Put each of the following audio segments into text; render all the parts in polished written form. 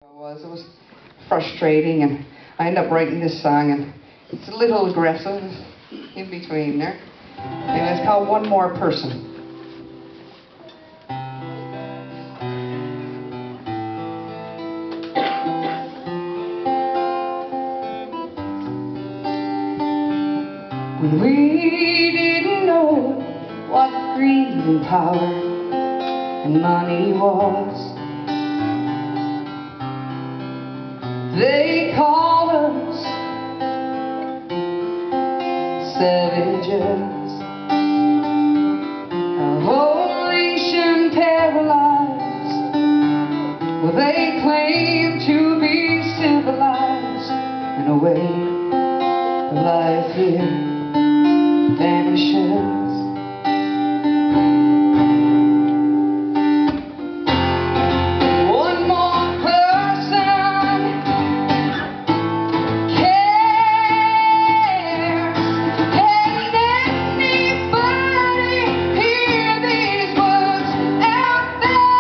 It was frustrating, and I ended up writing this song, and it's a little aggressive in between there. And it's called One More Person. When we didn't know what greed and power and money was, they called us savages, a whole nation paralyzed. Well, they claim to be civilized in a way of life here vanishes. One more person cares. Can anybody hear these words out there?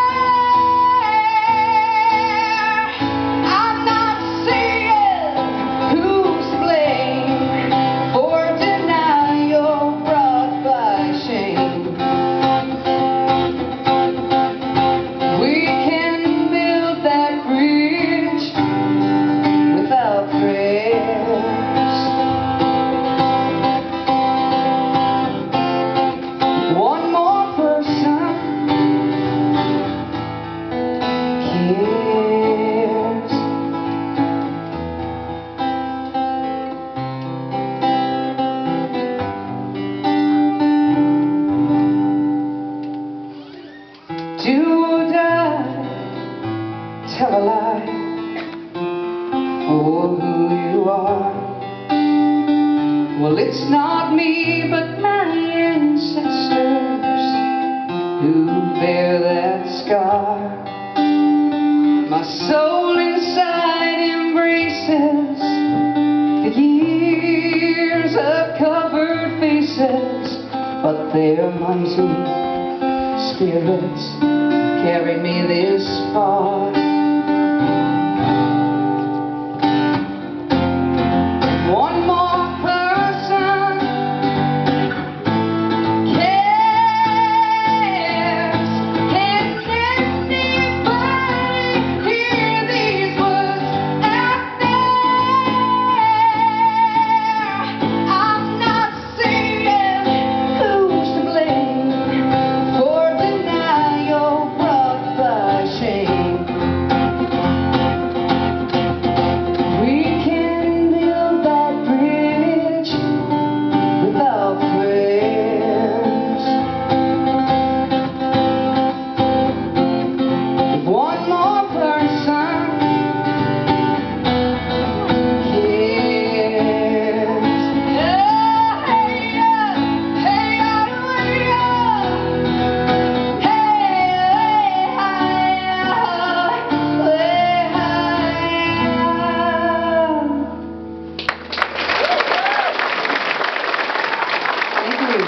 I'm not saying who's to blame for denial brought by shame. We can build that bridge without prayers. One more person cares. Do or die, tell a lie for who you are. Well, it's not me, but my ancestors who bear that scar. My soul inside embraces the years of covered faces, but their mighty spirits carried me this far. One more person cares. Can anybody hear these words out there? I'm not saying who's to blame for denial brought by shame. We can build that bridge without prayers. If one more person cares. Hey, yeah, hey, Thank you.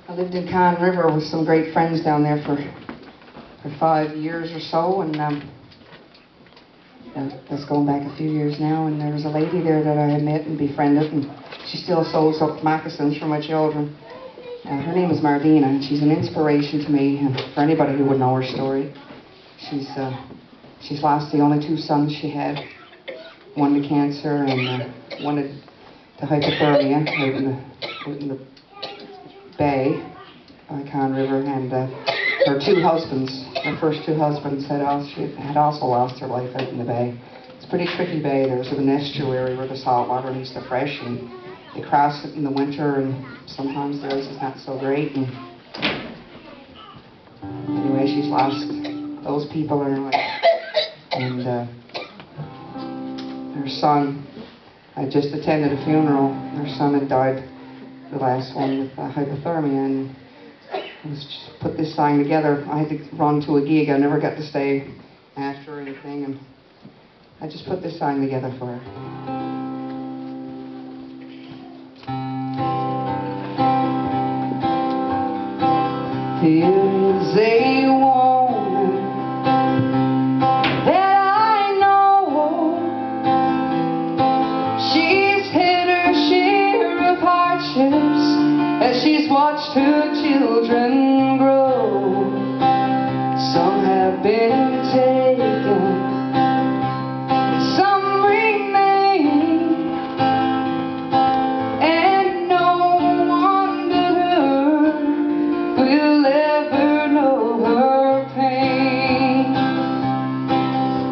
I lived in Conn River with some great friends down there for 5 years or so, and that's going back a few years now. And there was a lady there that I had met and befriended, and she still sews up moccasins for my children. Her name is Mardina, and she's an inspiration to me and for anybody who would know her story. She's lost the only 2 sons she had, one to cancer and one to hypothermia out in the bay by Conn River. And her 2 husbands, her first 2 husbands, had also lost their life out in the bay. It's a pretty tricky bay. There's an estuary where the salt water meets the fresh, and they cross it in the winter, and sometimes the ice is not so great. And anyway, she's lost those people in her life. And her son, I just attended a funeral. Her son had died, the last one, with hypothermia, and I was just put this song together. I had to run to a gig. I never got to stay after or anything, and I just put this song together for her. There's a woman that I know. She's had her share of hardships as she's watched her children grow. Some have been taken, some remain, and no one but her will ever know her pain.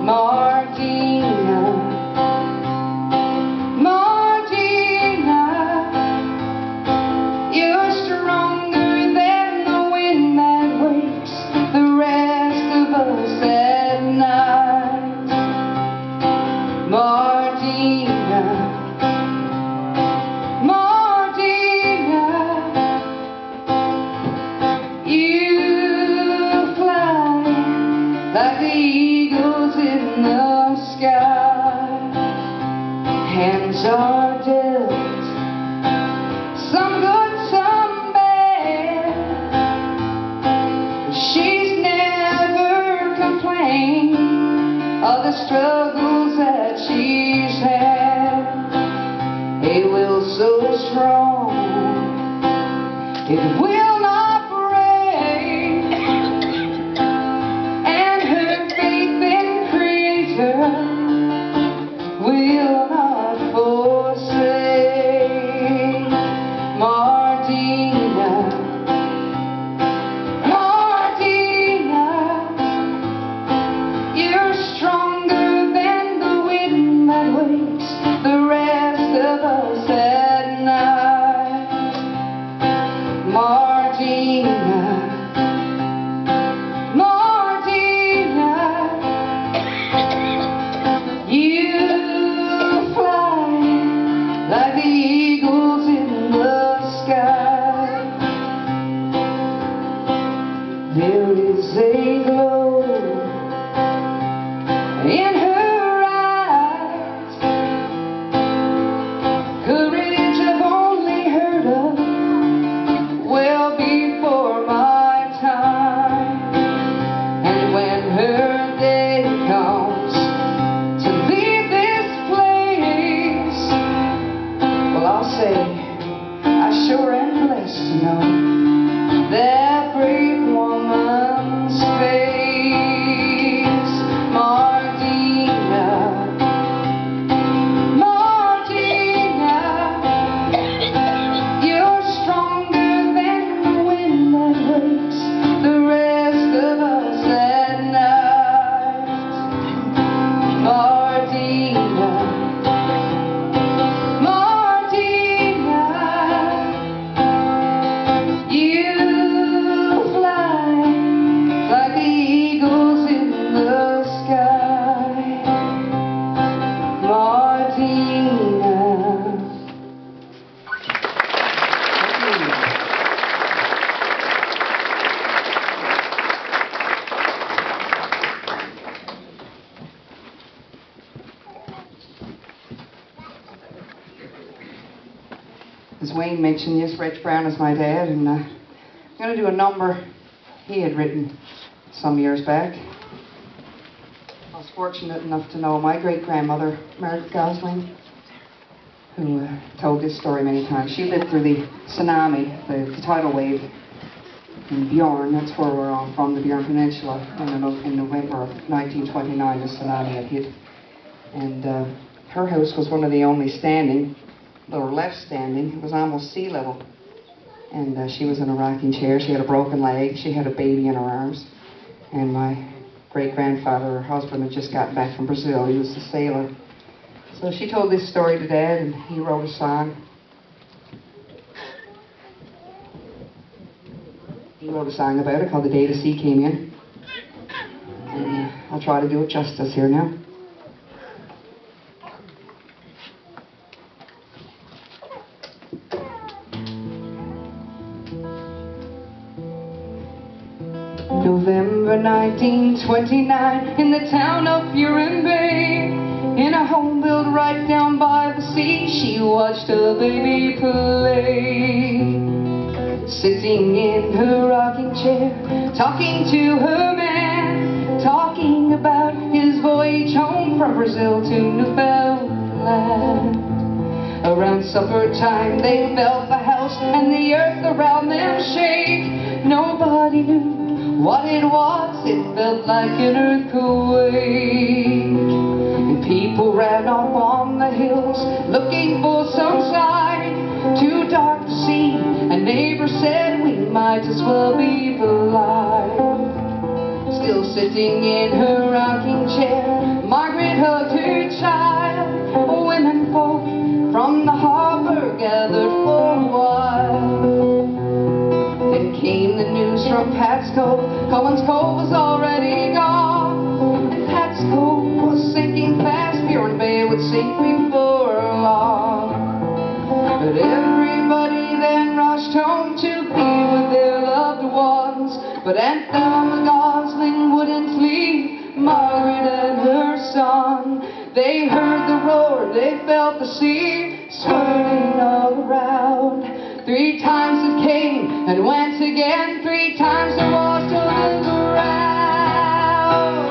Mardina, Mardina, you're stronger than the wind that wakes the rest of us at night. Mardina, Mardina, you fly like the eagles in the sky. Hands are dealt, some good, some bad. She's never complained of the struggles that she's had. A will so strong, it will not break, and her faith in Creator will not forsake. Mardina, Mardina, you're stronger than the wind that wakes the rest of us at night. Mardina, Mardina, you fly like the eagles in the sky. There is a glow in her eyes, courage I've only heard of well before my time. And when her day comes to leave this place, well, I'll say I sure am blessed to know that brave woman's face. Mardina, Mardina, you're stronger than the wind that wakes the rest of us at night. Mardina, Mardina, you fly like the eagles in the sky. Mardina. As Wayne mentioned, yes, Reg Brown is my dad, and I'm going to do a number he had written some years back. I was fortunate enough to know my great-grandmother, Margaret Gosling, who told this story many times. She lived through the tsunami, the tidal wave in Bjorn. That's where we're all from, the Bjorn Peninsula, in November of 1929, the tsunami had hit. And her house was one of the only standing, or left standing. It was almost sea level. And she was in a rocking chair. She had a broken leg. She had a baby in her arms. And my great-grandfather, her husband, had just gotten back from Brazil. He was a sailor. So she told this story to Dad, and he wrote a song. He wrote a song about it called The Day the Sea Came In. And I'll try to do it justice here now. November 1929, in the town of Urimbe, in a home built right down by the sea, she watched a baby play. sitting in her rocking chair, talking to her man, talking about his voyage home from Brazil to Newfoundland. Around supper time they felt the house and the earth around them shake. Nobody knew what it was, it felt like an earthquake. And people ran up on the hills looking for some sign. Too dark to see, a neighbor said we might as well be blind. Still sitting in her rocking chair, Margaret hugged her child. Women folk from the harbor gathered for a while. Then came the news from Pat's Cove, Colin's Cove was already gone. And Pat's Cove was sinking fast, Morne Bay would sink before long. But everybody then rushed home to be with their loved ones. But Aunt Thelma Gosling wouldn't leave Margaret and her son. They heard the roar, they felt the sea swirling all around. 3 times it came and went again, 3 times it washed to the ground.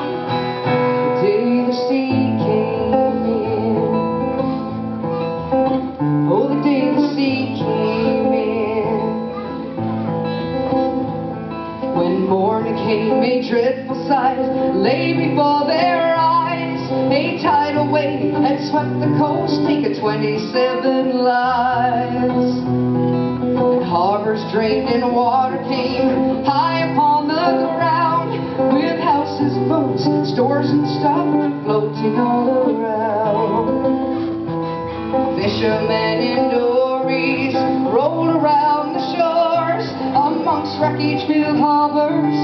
The day the sea came in, oh the day the sea came in. When Morne came, a dreadful sight lay before their eyes. A tidal wave had swept the coast, taken 27 lives. And harbors drained and water came high upon the ground, with houses, boats, stores and stuff floating all around. Fishermen in dories rolled around the shores, amongst wreckage-filled harbors,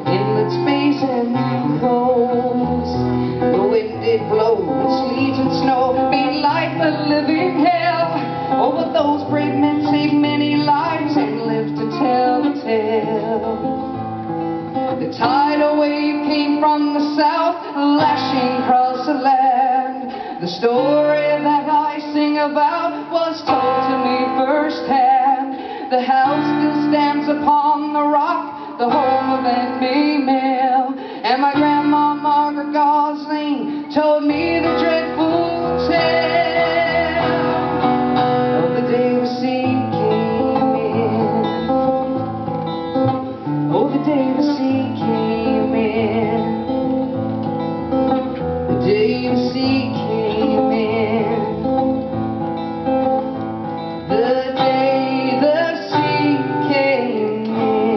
inlets, bays and coves. The wind did blow, sleet and snow made life a living hell. Oh, but those brave men saved many lives and lived to tell the tale. The tidal wave came from the south, lashing across the land. The story that I sing about was told to me firsthand. The house still stands upon the rock, the home of Aunt Maymelle. And my grandma Margaret Gosling told me the dreadful tale of the day the sea came in. Oh, the day the sea came in. The day the sea came in. The day the sea came in.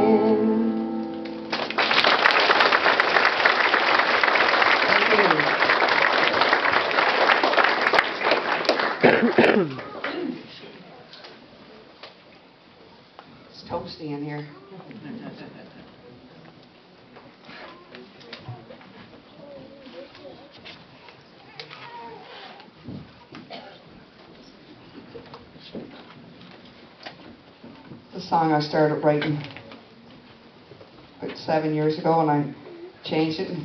It's toasty in here. The song I started writing about 7 years ago, and I changed it and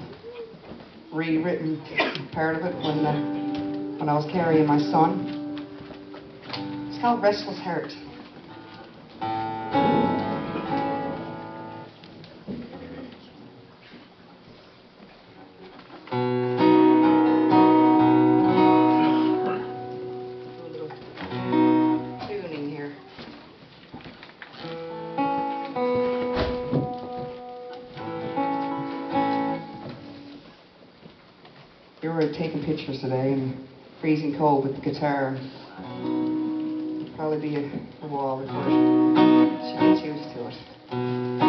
rewritten part of it when I was carrying my son. It's called Restless Heart. Tuning here. You were taking pictures today and freezing cold with the guitar. It'll probably be a wall before she gets used to it.